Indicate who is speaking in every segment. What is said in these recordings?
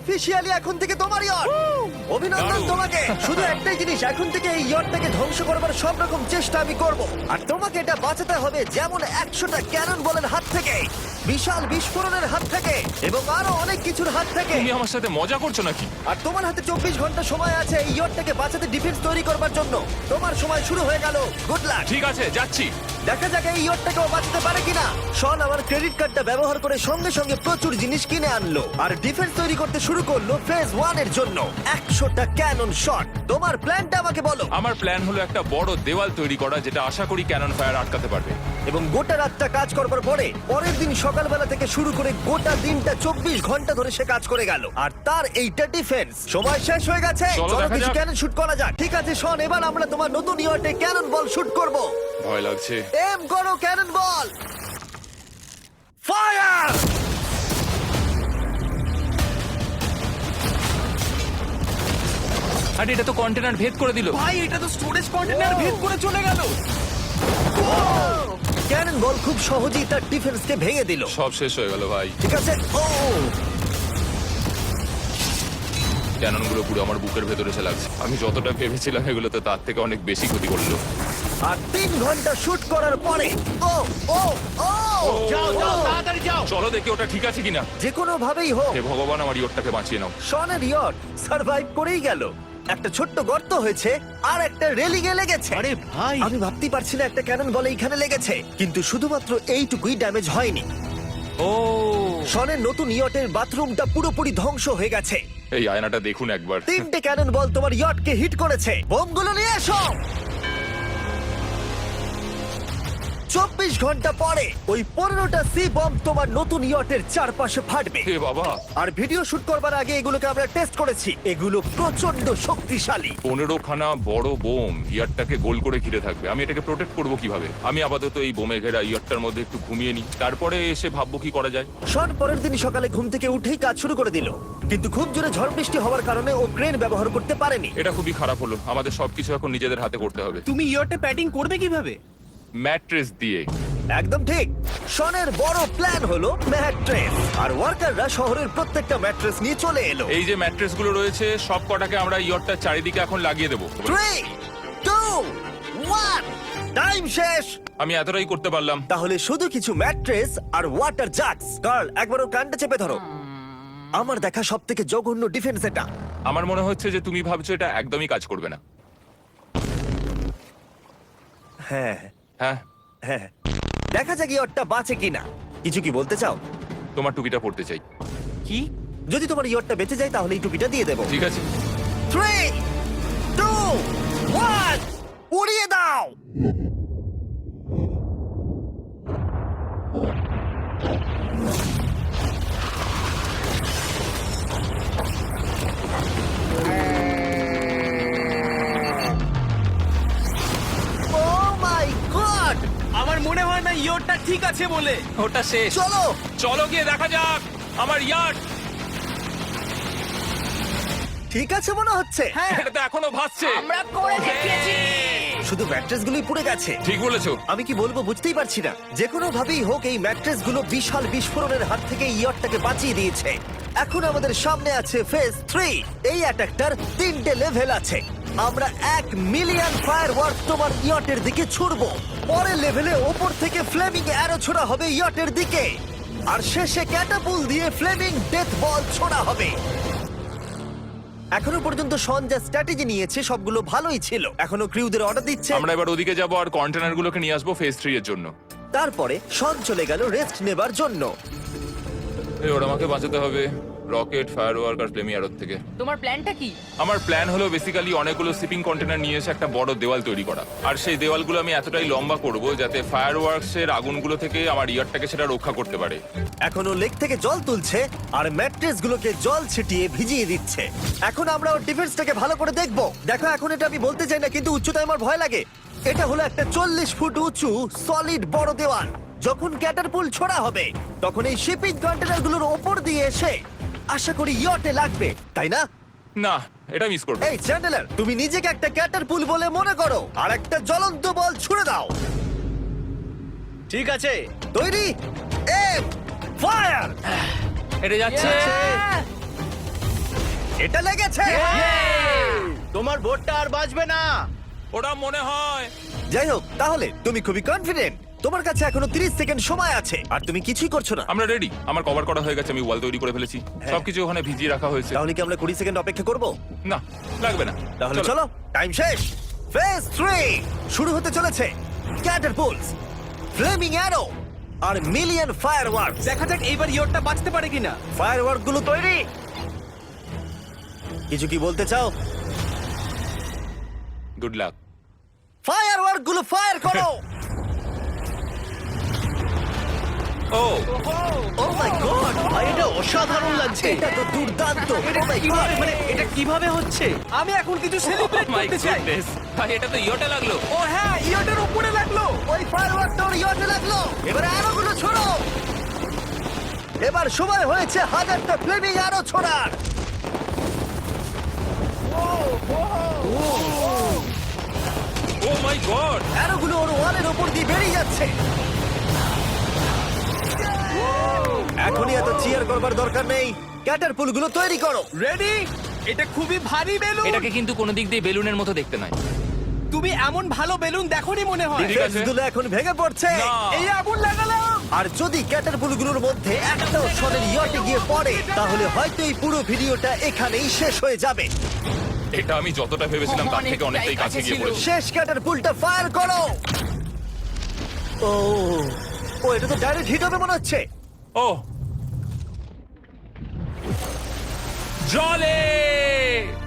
Speaker 1: Officially এখন থেকে তোমার ইয়ট। অভিনন্দন তোমাকে। শুধু একটাই জিনিস, এখন থেকে এই ইয়টটাকে ধ্বংস করবার সব রকম চেষ্টা আমি করব, আর তোমাকে এটা বাঁচাতে হবে যেমন 100টা ক্যানন বলের হাত থেকে, বিশাল বিস্ফোরণের হাত থেকে, এবং আরো অনেক কিছুর হাত থেকে।
Speaker 2: তুমি আমার সাথে মজা করছো নাকি?
Speaker 1: আর তোমার হাতে 24 ঘন্টা সময় আছে এই ইয়টটাকে বাঁচাতে, ডিফেন্স তৈরি করবার জন্য। তোমার সময় শুরু হয়ে গেল। Good luck.
Speaker 2: ঠিক আছে, যাচ্ছি।
Speaker 1: দেখা যাক এই ইয়টটাকেও বাঁচাতে পারে কিনা। শন আমার ক্রেডিট কার্ডটা ব্যবহার করে সঙ্গে সঙ্গে প্রচুর জিনিস কিনে আনলো আর ডিফেন্স তৈরি করতে শুরু করলো ফেজ 1 এর জন্য 100টা ক্যানন শট। তোমার প্ল্যানটা আমাকে বলো।
Speaker 2: আমার প্ল্যান হলো একটা বড় দেওয়াল তৈরি করা, যেটা আশা করি ক্যানন ফায়ার আটকাতে পারবে।
Speaker 1: এবং গোটা রাতটা কাজ করবার পরে পরের দিন সকালবেলা থেকে শুরু করে গোটা দিনটা 24 ঘন্টা ধরে সে কাজ করে গেল, আর তার এইটা ডিফেন্স। সময় শেষ হয়ে গেছে,
Speaker 2: চলো
Speaker 1: চলো
Speaker 2: দেখা
Speaker 1: কিছু
Speaker 2: যাক।
Speaker 1: ক্যানন শুট করা যাক। ঠিক আছে শন, এবার আমরা তোমার নতুন ইয়টে ক্যানন বল শুট করব।
Speaker 2: ভয় লাগছে।
Speaker 1: এম করো ক্যানন বল। ফায়ার!
Speaker 2: আরে এটা তো কন্টেনার ভেদ করে দিল।
Speaker 3: ভাই এটা তো স্টোরেজ কন্টেনার ভেদ করে চলে গেল।
Speaker 1: ক্যানন বল খুব সহজেই তার ডিফেন্সকে ভেঙে দিল।
Speaker 2: সব শেষ হয়ে গেল ভাই।
Speaker 1: ঠিক আছে। ও
Speaker 2: ক্যানন গুলো পুরো আমার বুকের ভেতরে এসে লাগছে। আমি যতটা ভেবেছিলাম এগুলো তো তার থেকে অনেক বেশি ক্ষতি করলো।
Speaker 1: আর 3 ঘন্টা শুট করার পরে ও ও ও
Speaker 3: যাও যাও তাড়াতাড়ি যাও।
Speaker 2: চলো দেখি ওটা ঠিক আছে কিনা।
Speaker 1: যে কোনো ভাবেই হোক
Speaker 2: হে ভগবান, আমার ইয়টটাকে বাঁচিয়ে নাও।
Speaker 1: শনের ইয়ট সার্ভাইভ করেই গেল। একটা ছোট্ট গর্ত হয়েছে আর একটা রেলিং এ লেগেছে।
Speaker 3: আরে ভাই
Speaker 1: আমি ভাবতেই পারছি না একটা ক্যানন বল এইখানে লেগেছে, কিন্তু শুধুমাত্র এইটুকুই ড্যামেজ হয়নি।
Speaker 2: ও,
Speaker 1: শনের নতুন ইয়টের বাথরুমটা পুরোপুরি ধ্বংস হয়ে গেছে।
Speaker 2: এই আয়নাটা দেখুন একবার।
Speaker 1: 3টে ক্যানন বল তোমার ইয়টকে হিট করেছে। বোমগুলো নিয়ে এসো। 24 ঘন্টা পরে ওই 15টা সি বম্ব তোমার নতুন ইয়টের চারপাশে ফাটবে।
Speaker 2: হে বাবা,
Speaker 1: আর ভিডিও শুট করবার আগে এগুলোকে আমরা টেস্ট করেছি, এগুলো প্রচন্ড শক্তিশালী।
Speaker 2: 15খানা বড় বোম ইয়ারটাকে গোল করে ঘিরে থাকবে। আমি এটাকে প্রোটেক্ট করব কিভাবে? আমি আপাতত এই বোমে ঘেরা ইয়ারটার মধ্যে একটু ঘুমিয়ে নিই, তারপরে এসে ভাববো কি করা যায়।
Speaker 1: শন পরের দিন সকালে ঘুম থেকে উঠেই কাজ শুরু করে দিল, কিন্তু খুব জোরে ঝড় বৃষ্টি হওয়ার কারণে ও ক্রেন ব্যবহার করতে পারেনি।
Speaker 2: এটা খুবই খারাপ হলো। আমাদের সবকিছু এখন নিজেদের হাতে করতে হবে।
Speaker 3: তুমি ইয়রটা প্যাডিং করবে কিভাবে?
Speaker 2: ম্যাট্রেস দিয়ে।
Speaker 1: একদম ঠিক। শনের বড় প্ল্যান হলো ম্যাট্রেস, আর ওয়ার্কাররা শহরের প্রত্যেকটা ম্যাট্রেস নিয়ে চলে এলো।
Speaker 2: এই যে ম্যাট্রেস গুলো রয়েছে সব কটাকে আমরা ইয়রটার চারিদিকে এখন লাগিয়ে দেবো।
Speaker 1: 3 2 1 টাইম শেষ।
Speaker 2: আমি এতটাই করতে পারলাম।
Speaker 1: তাহলে শুধু কিছু ম্যাট্রেস আর ওয়াটার জাগস। কার্ল একবার ওর কানটা চেপে ধরো। আমার দেখা সবথেকে জঘন্য ডিফেন্স এটা।
Speaker 2: আমার মনে হচ্ছে যে তুমি ভাবছো এটা একদমই কাজ করবে না।
Speaker 1: হ্যাঁ
Speaker 2: হ্যাঁ,
Speaker 1: হ্যাঁ, দেখা যাক ইয়রটা বাঁচে কিনা। কিছু কি বলতে চাও?
Speaker 2: তোমার টুপিটা পড়তে চাই।
Speaker 3: কি?
Speaker 1: যদি তোমার ইয়রটা বেঁচে যায় তাহলে এই টুপিটা দিয়ে দেবো।
Speaker 2: ঠিক আছে।
Speaker 1: 3 2 1 উড়িয়ে দাও। Oh my God!
Speaker 3: আমার মনে হয় না ইয়রটা ঠিক আছে বলে।
Speaker 2: ওটা শেষ।
Speaker 1: চলো
Speaker 2: চলো গিয়ে দেখা যাক আমার ইয়ার্ড।
Speaker 1: ঠিক আছে মনে হচ্ছে।
Speaker 2: এটা তো এখনো ভাসছে।
Speaker 3: আমরা করে দেখিয়েছি।
Speaker 1: শুধু ম্যাট্রেস গুলোই পুড়ে গেছে।
Speaker 2: ঠিক বলেছো।
Speaker 1: আমি কি বলবো বুঝতেই পারছি না। যে কোনো ভাবেই হোক এই ম্যাট্রেস গুলো বিশাল বিস্ফোরণের হাত থেকে ইয়টটাকে বাঁচিয়ে দিয়েছে। এখন আমাদের সামনে আছে ফেজ 3। এই অ্যাটাকটার 3টে লেভেল আছে। আমরা 1 মিলিয়ন ফায়ারওয়ার্ক তোমার ইয়টের দিকে ছুড়বো। পরের লেভেলে ওপর থেকে ফ্লেমিং অ্যারো ছোড়া হবে ইয়টের দিকে, আর শেষে ক্যাটাপুল দিয়ে ফ্লেমিং ডেথ বল ছোড়া হবে। এখনো পর্যন্ত শন যা স্ট্র্যাটেজি নিয়েছে সবগুলো ভালোই ছিল। এখনো ক্রিউদের অর্ডার দিচ্ছে।
Speaker 2: আমরা এবার ওদিকে যাবো আর কন্টেনার গুলোকে নিয়ে আসবো ফেজ 3 এর জন্য।
Speaker 1: তারপরে শন চলে গেল রেস্ট নেবার জন্য।
Speaker 2: ওরা আমাকে বাঁচাতে হবে রকেট, ফায়ারওয়ার্ক আর ফ্লেমি অ্যারোর থেকে।
Speaker 4: তোমার প্ল্যানটা কি?
Speaker 2: আমার প্ল্যান হলো বেসিক্যালি অনেকগুলো শিপিং কন্টেনার নিয়ে এসে একটা বড় দেওয়াল তৈরি করা, আর সেই দেওয়ালগুলো আমি এতটাই লম্বা করব যাতে ফায়ারওয়ার্কসের আগুনগুলো থেকে আমার ইয়ারটাকে সেটা রক্ষা করতে পারে।
Speaker 1: এখনো লেক থেকে জল তুলছে আর ম্যাট্রেস গুলোকে জল ছিটিয়ে ভিজিয়ে দিচ্ছে। এখন আমরা ওর ডিফেন্সটাকে ভালো করে দেখবো। দেখো এখন এটা আমি বলতে চাই না, কিন্তু উচ্চতায় আমার ভয় লাগে। এটা হলো একটা 40 ফুট উঁচু সলিড বড় দেওয়াল। যখন ক্যাটারপুল ছোড়া হবে তখন এই শিপিং কন্টেনারগুলোর ওপর দিয়ে এসে আশা করি ইয়টে লাগবে, তাই না?
Speaker 2: না, এটা মিস করবো।
Speaker 1: এই চ্যান্ডেলার, তুমি নিজেকে একটা ক্যাটারপুল বলে মনে করো আর একটা জ্বলন্ত বল ছুড়ে দাও।
Speaker 3: ঠিক আছে।
Speaker 1: তৈরি? Aim fire!
Speaker 2: এটা যাচ্ছে।
Speaker 1: এটা লেগেছে।
Speaker 3: তোমার বোটটা আর বাজবে না।
Speaker 2: ওরা মনে হয়
Speaker 1: যাই হোক, তাহলে তুমি খুবই কনফিডেন্ট। তোমার কাছে এখনো 30 সেকেন্ড সময় আছে আর তুমি কিছুই করছো না।
Speaker 2: আমরা রেডি। আমার কভার করা হয়ে গেছে, আমি ওয়াল তৈরি করে ফেলেছি, সবকিছু ওখানে ভিজিয়ে রাখা হয়েছে।
Speaker 1: তাহলে কি আমরা 20 সেকেন্ড অপেক্ষা করব?
Speaker 2: না, লাগবে না।
Speaker 1: তাহলে চলো, টাইম শেষ। ফেজ 3 শুরু হতে চলেছে। ক্যাটারপুলস, ফ্লেমিং অ্যারো আর মিলিয়ন ফায়ারওয়ার্কস।
Speaker 3: দেখা যাক এইবার ইয়রটা বাঁচতে পারে কিনা।
Speaker 1: ফায়ারওয়ার্ক গুলো তৈরি। কিছু কি বলতে চাও?
Speaker 2: Good luck.
Speaker 1: ফায়ারওয়ার্ক গুলো ফায়ার করো।
Speaker 2: ও
Speaker 1: ও মাই গড,
Speaker 3: ভাই এটা অসাধারণ লাগছে।
Speaker 1: এটা তো দুর্দান্ত। Oh my God!
Speaker 3: মানে এটা কিভাবে হচ্ছে? আমি এখন কিছু সেলিব্রেট
Speaker 2: মাই
Speaker 3: করতে চাই।
Speaker 2: গুডনেস, ভাই এটা তো ইয়োটা লাগলো।
Speaker 3: ও হ্যাঁ, ইয়রটার উপরে লাগলো।
Speaker 1: ওই ফায়ারওয়ার্ক তোর ইয়টে লাগলো। এবারে আরোগুলো ছোড়ো। এবার সময় হয়েছে 1000টা ফ্লেমিং আরো ছোড়ার।
Speaker 2: ও মাই গড,
Speaker 1: অ্যারোগুলো ওর ওয়ালের উপর দিয়ে বেরিয়ে যাচ্ছে। এখনই এত চিয়ার করবার দরকার নেই। ক্যাটারপুলগুলো তৈরি করো।
Speaker 3: রেডি? এটা খুবই ভারী বেলুন।
Speaker 4: এটাকে কিন্তু কোনো দিক দিয়ে বেলুনের মতো দেখতে নয়।
Speaker 3: তুমি এমন ভালো বেলুন দেখোনি মনে হয়।
Speaker 2: ঠিক আছে।
Speaker 1: ফেসগুলো এখন ভেঙে পড়ছে।
Speaker 2: না।
Speaker 3: এই আগুন লাগালাম।
Speaker 1: আর যদি ক্যাটারপুলগুলোর মধ্যে একটাও সনের ইয়টে গিয়ে পড়ে, তাহলে হয়তো এই পুরো ভিডিওটা এখানেই শেষ হয়ে যাবে।
Speaker 2: এটা আমি যতটা ভেবেছিলাম তার থেকে অনেকটাই কাছে গিয়ে পড়েছে।
Speaker 1: শেষ ক্যাটারপুলটা ফায়ার করো। ও ও, এটা তো ডাইরেক্ট হিট হবে মনে হচ্ছে।
Speaker 2: ও জলে,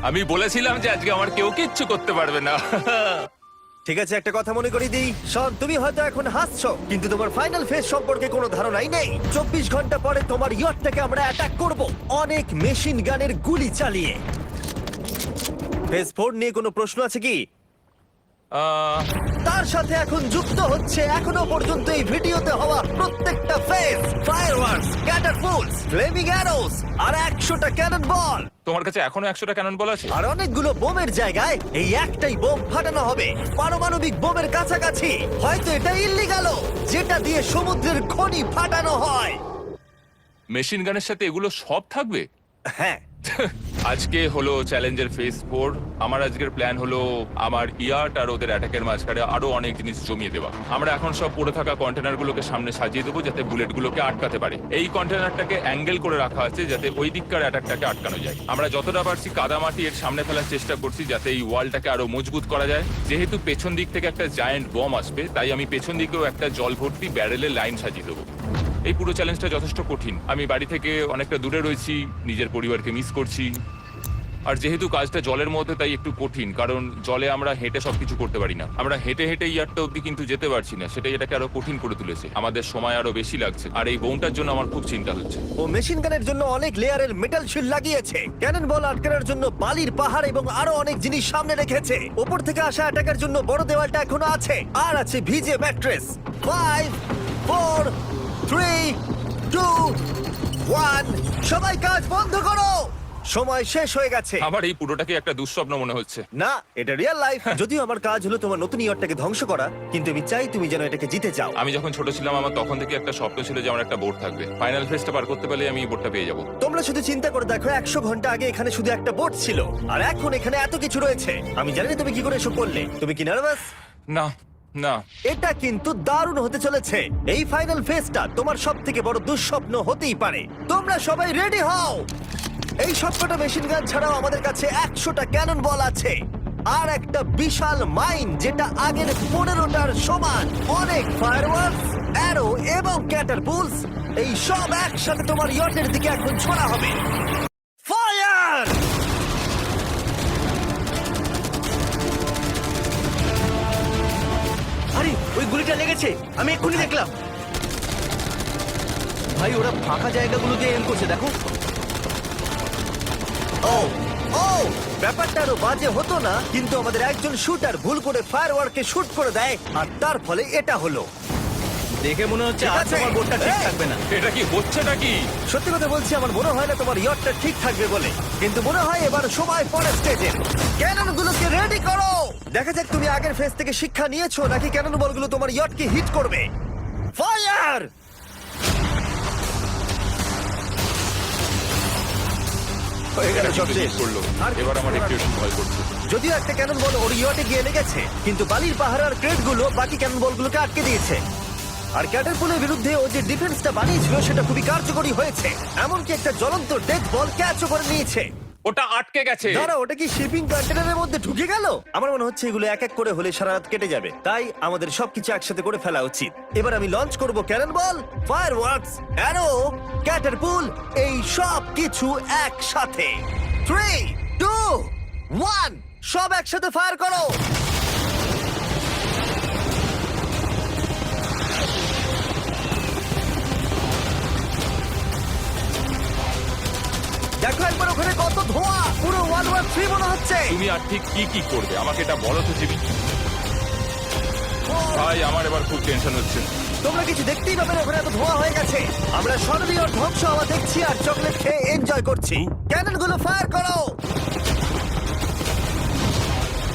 Speaker 2: আমি বলেছিলাম যে আজকে আমার কেউ কিচ্ছু করতে পারবে না।
Speaker 1: ঠিক আছে, একটা কথা মনে করিয়ে দিই। শন, তুমি হয়তো এখন হাসছো, কিন্তু তোমার ফাইনাল ফেজ সম্পর্কে কোনো ধারণাই নেই। 24 ঘন্টা পরে তোমার ইয়টটাকে আমরা অ্যাটাক করব, অনেক মেশিন গানের গুলি চালিয়ে। ফেজ 4 নিয়ে কোনো প্রশ্ন আছে কি? তার সাথে এখন যুক্ত হচ্ছে এখনো পর্যন্ত এই ভিডিওতে হওয়া প্রত্যেকটা phase, fireworks, catapults, flaming arrows আর 100টা ক্যানন বল।
Speaker 2: তোমার কাছে এখনো 100টা ক্যানন বল আছে?
Speaker 1: আর অনেকগুলো বোমের জায়গায় এই একটাই বোম ফাটানো হবে, পারমাণবিক বোমের কাছাকাছি। হয়তো এটা ইল্লিগাল, যেটা দিয়ে সমুদ্রের খনি ফাটানো হয়।
Speaker 2: মেশিন গানের সাথে এগুলো সব থাকবে?
Speaker 1: হ্যাঁ,
Speaker 2: আজকে হলো চ্যালেঞ্জের ফেজ 4। আমার আজকের প্ল্যান হলো আমার ইয়ার্ট আর ওদের অ্যাটাকের মাঝখানে আরো অনেক জিনিস জমিয়ে দেওয়া। আমরা এখন সব পড়ে থাকা কন্টেনারগুলোকে সামনে সাজিয়ে দেবো যাতে বুলেটগুলোকে আটকাতে পারে। এই কন্টেনারটাকে অ্যাঙ্গেল করে রাখা আছে যাতে ওই দিককার অ্যাটাকটাকে আটকানো যায়। আমরা যতটা পারছি কাদামাটি এর সামনে ফেলার চেষ্টা করছি যাতে এই ওয়ালটাকে আরো মজবুত করা যায়। যেহেতু পেছন দিক থেকে একটা জায়ান্ট বম আসবে, তাই আমি পেছন দিকেও একটা জল ভর্তি ব্যারেলের লাইন সাজিয়ে দেবো। এই পুরো চ্যালেঞ্জটা যথেষ্ট কঠিন। আমি বাড়ি থেকে অনেকটা দূরে রয়েছি, নিজের পরিবারকে মিস করছি। আর যেহেতু কাজটা জলের মধ্যে, তাই একটু কঠিন, কারণ জলে আমরা হেঁটে সবকিছু করতে পারি না। আমরা হেঁটে হেঁটে ইয়ারটা অব্দি কিন্তু যেতে পারছি না, সেটাই এটাকে আরো কঠিন করে তুলেছে। আমাদের সময় আরো বেশি লাগছে, আর এই বোনটার জন্য আমার খুব চিন্তা হচ্ছে।
Speaker 1: ও মেশিন গানের জন্য অনেক লেয়ারের মেটাল শিল্ড লাগিয়েছে, ক্যানন বল আটকানোর জন্য বালির পাহাড় এবং আরো অনেক জিনিস সামনে রেখেছে। উপর থেকে আসা অ্যাটাকের জন্য বড় দেওয়ালটা এখনো আছে, আর আছে ভিজে ম্যাট্রেস। 5 4 3 2 1, সবাই কাজ বন্ধ করো, সময় শেষ হয়ে গেছে।
Speaker 2: আমার এই পুরোটাকে একটা দুঃস্বপ্ন মনে হচ্ছে।
Speaker 1: না, এটা রিয়েল লাইফ। যদিও আমার কাজ হলো তোমার নতুন ইয়রটাকে ধ্বংস করা, কিন্তু আমি চাই তুমি যেন এটাকে জিতে যাও।
Speaker 2: আমি যখন ছোট ছিলাম আমার তখন থেকে একটা স্বপ্ন ছিল যে আমার একটা বোট থাকবে। ফাইনাল ফেজটা পার করতে পারলে আমি এই বোটটা পেয়ে যাবো।
Speaker 1: তোমরা শুধু চিন্তা করে দেখো, 100 ঘন্টা আগে এখানে শুধু একটা বোট ছিল, আর এখন এখানে এত কিছু রয়েছে। আমি জানি না তুমি কি করে এসব করলে। তুমি কি নার্ভাস?
Speaker 2: না না,
Speaker 1: এটা কিন্তু দারুণ হতে চলেছে। এই ফাইনাল ফেজটা তোমার সব থেকে বড় দুঃস্বপ্ন হতেই পারে। তোমরা সবাই রেডি হও। এই সবকটা মেশিন গান ছাড়াও আমাদের কাছে 100টা ক্যানন বল আছে, আর একটা বিশাল মাইন যেটা আগের 15টার সমান। অনেক ফায়ারওয়ার্কস, অ্যারো এবং ক্যাটারপুলস, এই সব একসাথে তোমার ইয়টের দিকে এখন ছোড়া হবে। ফায়ার!
Speaker 3: আরে ওই গুলিটা লেগেছে, আমি এক্ষুনি দেখলাম। ভাই ওরা ফাঁকা জায়গাগুলোতে এম করছে, দেখো।
Speaker 1: ও ও, ব্যাপারটা আরো বাজে হতো না, কিন্তু আমাদের একজন শুটার ভুল করে ফায়ারওয়ার্ককে শুট করে দেয়, আর তার ফলে এটা হলো।
Speaker 3: দেখে মনে হচ্ছে
Speaker 1: ঠিক
Speaker 3: আর
Speaker 1: আছে।
Speaker 3: তোমার বোটটা ঠিক
Speaker 1: এই!
Speaker 3: থাকবে না।
Speaker 2: এটা কি হচ্ছেটা কি?
Speaker 1: সত্যি কথা বলছি, আমার মনে হয় না তোমার ইয়টটা ঠিক থাকবে বলে, কিন্তু মনে হয় এবার সময় পরের স্টেজে। ক্যানন গুলোকে রেডি করো। দেখা যাক তুমি আগের ফেজ থেকে শিক্ষা নিয়েছো নাকি ক্যানন বলগুলো তোমার ইয়টকে হিট করবে। ফায়ার! হয়ে গেল
Speaker 2: এটা কিন্তু
Speaker 1: সবচেয়ে।
Speaker 2: মিস করলো।
Speaker 1: আর
Speaker 2: এবার আমার একটু একটু ভয় করছে।
Speaker 1: যদিও একটা ক্যানন বল ওর ইয়টে গিয়ে লেগেছে, কিন্তু বালির পাহাড় আর ক্রেটগুলো বাকি ক্যানন বলগুলোকে আটকে দিয়েছে। আর ক্যাটারপুলের বিরুদ্ধে ও যে ডিফেন্সটা বানিয়েছিল সেটা খুবই কার্যকরী হয়েছে। এমনকি একটা জ্বলন্ত ডেথ বল ক্যাচও করে নিয়েছে।
Speaker 2: ওটা আটকে গেছে।
Speaker 1: দাঁড়া, ওটা কি শিপিং কন্টেনারের মধ্যে ঢুকে গেল? আমার মনে হচ্ছে এগুলো এক এক করে হলে সারা রাত কেটে যাবে, তাই আমাদের সবকিছু একসাথে করে ফেলা উচিত। এবার আমি লঞ্চ করব ক্যানন বল, ফায়ারওয়ার্কস, অ্যারো, ক্যাটারপুল, এই সব কিছু একসাথে। 3, 2, 1, সব একসাথে ফায়ার করো। দেখো একবার ওখানে কত ধোঁয়া, পুরো ওয়ার্ল্ড ওয়ার 3 মনে হচ্ছে।
Speaker 2: তুমি আর ঠিক কি কি করবে আমাকে এটা বলো তো জিমি। ভাই আমার এবার খুব টেনশন হচ্ছে।
Speaker 1: তোমরা কিছু দেখতেই পাবে না, ওখানে এত ধোঁয়া হয়ে গেছে। আমরা স্বর্গীয় ধ্বংস হওয়া দেখছি আর চকলেট খেয়ে এনজয় করছি। ক্যাননগুলো ফায়ার করো।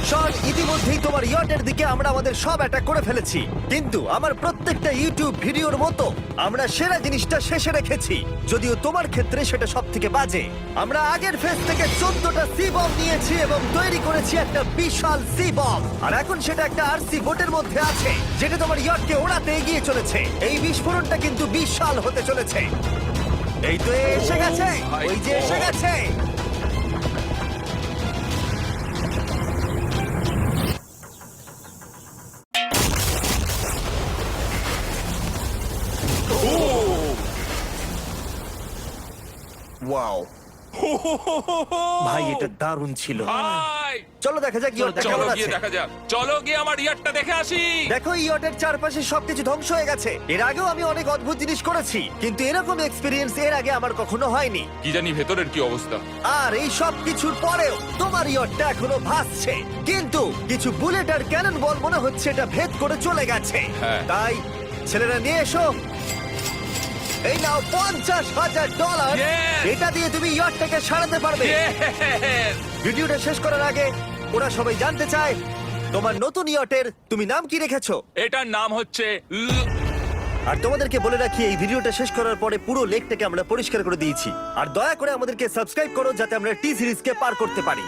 Speaker 1: শন, ইতিমধ্যেই তোমার ইয়টের দিকে আমরা আমাদের সব অ্যাটাক করে ফেলেছি, কিন্তু আমার প্রত্যেকটা ইউটিউব ভিডিওর মতো আমরা সেরা জিনিসটা শেষে রেখেছি, যদিও তোমার ক্ষেত্রে সেটা সব থেকে বাজে। আমরা আগের ফেজ থেকে 14টা সি বম নিয়েছি এবং তৈরি করেছি একটা বিশাল সি বম, আর এখন সেটা একটা আরসি বোটের মধ্যে আছে যেটা তোমার ইয়টকে ওড়াতে এগিয়ে চলেছে। এই বিস্ফোরণটা কিন্তু বিশাল হতে চলেছে। এই তো এসে গেছে, ওই যে এসে গেছে। ওয়াও ভাই, এটা দারুণ ছিল।
Speaker 2: ভাই
Speaker 1: চলো দেখা যাক ইয়টটা
Speaker 2: চলো
Speaker 1: কেমন
Speaker 2: গিয়ে
Speaker 1: আছে।
Speaker 2: দেখা যাক, চলো গিয়ে আমার ইয়ারটা দেখে আসি।
Speaker 1: দেখো ইয়টের চারপাশে সবকিছু ধ্বংস হয়ে গেছে। এর আগেও আমি অনেক অদ্ভুত জিনিস করেছি, কিন্তু এরকম এক্সপেরিয়েন্স এর আগে আমার কখনো হয়নি।
Speaker 2: কি জানি ভেতরের কি অবস্থা।
Speaker 1: আর এই সব কিছুর পরেও তোমার ইয়টটা এখনো ভাসছে, কিন্তু কিছু বুলেট আর ক্যানন বল মনে হচ্ছে এটা ভেদ করে চলে গেছে।
Speaker 2: হ্যাঁ।
Speaker 1: তাই ছেলেরা নিয়ে এসো, এই নাও $50,000।
Speaker 2: Yes!
Speaker 1: এটা দিয়ে তুমি ইয়টটাকে সারাতে পারবে।
Speaker 2: Yes!
Speaker 1: ভিডিওটা শেষ করার আগে ওরা সবাই জানতে চায় তোমার নতুন ইয়টের তুমি নাম কি রেখেছো।
Speaker 2: এটার নাম হচ্ছে
Speaker 1: আর তোমাদেরকে বলে রাখি, এই ভিডিওটা শেষ করার পরে পুরো লেকটাকে আমরা পরিষ্কার করে দিয়েছি। আর দয়া করে আমাদেরকে সাবস্ক্রাইব করো যাতে আমরা টি সিরিজকে পার করতে পারি।